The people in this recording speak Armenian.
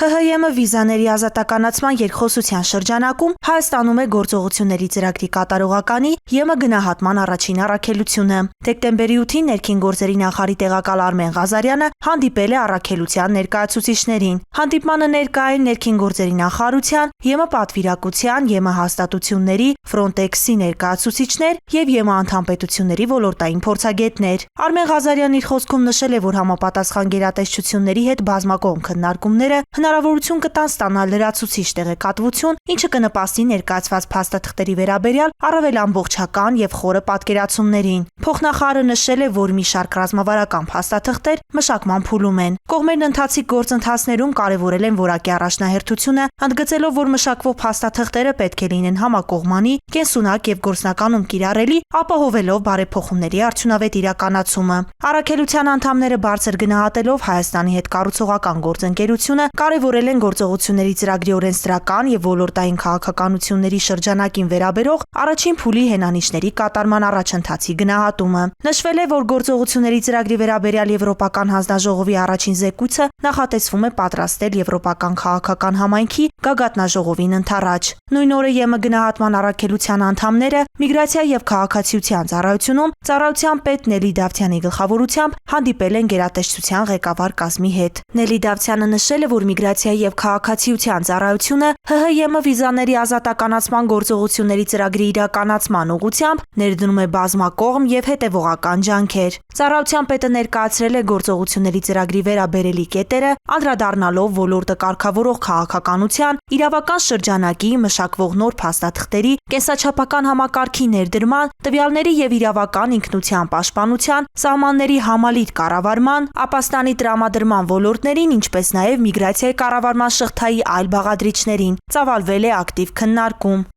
ՀՀ-ԵՄ վիզաների ազատականացման երկխոսության շրջանակում Հայաստանում է գործողությունների ծրագրի կատարողականի ԵՄ գնահատման առաջին առաքելությունը։ Դեկտեմբերի 8-ին ներքին գործերի նախարարի տեղակալ Արմեն Ղազարյանը հանդիպել է առաքելության ներկայացուցիչներին։ Հանդիպմանը ներկա էին ներքին գործերի նախարարության, ԵՄ պատվիրակության, ԵՄ հաստատությունների, Ֆրոնտեքսի ներկայացուցիչներ եւ ԵՄ անդամ պետությունների ոլորտային փորձագետներ։ Արմեն Ղազարյանն իր խոսքում նշել է, որ համապատասխան գերատեսչությունների հետ բազմակողմ քննարկումները հնարավորություն կտան ստանալ լրացուցիչ տեղեկատվություն, ինչը կնպաստի ներկայացված փաստաթղթերի վերաբերյալ առավել ամբողջական եւ խորը պատկերացումներին։ Փոխնախարարը նշել է, որ մի շարք ռազմավարական փաստաթղթեր մշակման փուլում են։ Կողմերն ընթացիկ գործընթացներում կարևորել են որակի առաջնահերթությունը, ընդգծելով, որ մշակվող փաստաթղթերը պետք է լինեն համակողմանի, կենսունակ եւ գործնականում կիրառելի, ապահովելով բարեփոխումների արդյունավետ իրականացումը։ Առաքելության անդամները բարձր գնահատելով Հայաստանի հետ կառուցողական գործընկերությունը կարևորել են գործողությունների ծրագրի օրենսդրական եւ ոլորտային քաղաքականությունների շրջանակին վերաբերող առաջին փուլի հենանիշների կատարման առաջընթացի գնահատումը։ Նշվել է, որ գործողությունների ծրագրի վերաբերյալ Եվրոպական հանձնաժողովի առաջին զեկույցը նախատեսվում է պատրաստել Եվրոպական քաղաքական համայնքի գագաթնաժողովին ընդառաջ։ Նույն օրը ԵՄ գնահատման առաքելության անդամները Միգրացիա եւ քաղաքացիության ծառայությունում ծառայության պետ Նելի Դավթյանի գլխավորությամբ հանդիպել են գերատեսչության ղեկավար կազմի հետ։ Նելի Դավթյանը նշել է, որ Միգրացիա եւ քաղաքացիության ծառայությունը ՀՀ-ԵՄ վիզաների ազատականացման գործողությունների ծրագրի իրականացման ուղղությամբ ներդնում է բազմակողմ եւ հետեւողական ջանքեր։ Ծառայության պետը ներկայացրել է գործողությունների ծրագրի վերաբերելի կետերը, անդրադառնալով ոլորտը կարգավորող քաղաքականության, իրավական շրջանակի, մշակվող նոր փաստաթղթերի, կենսաչափական համակարգի ներդրման, տվյալների եւ իրավական ինքնության պաշտպանության, սահմանների համալիր կառավարման, ապաստանի տրամադրման ոլորտներին, ինչպես նաեւ միգրացիայի կառավարման շղթայի այլ բաղադրիչներին։ Ծավալվել է ակտիվ քննարկում։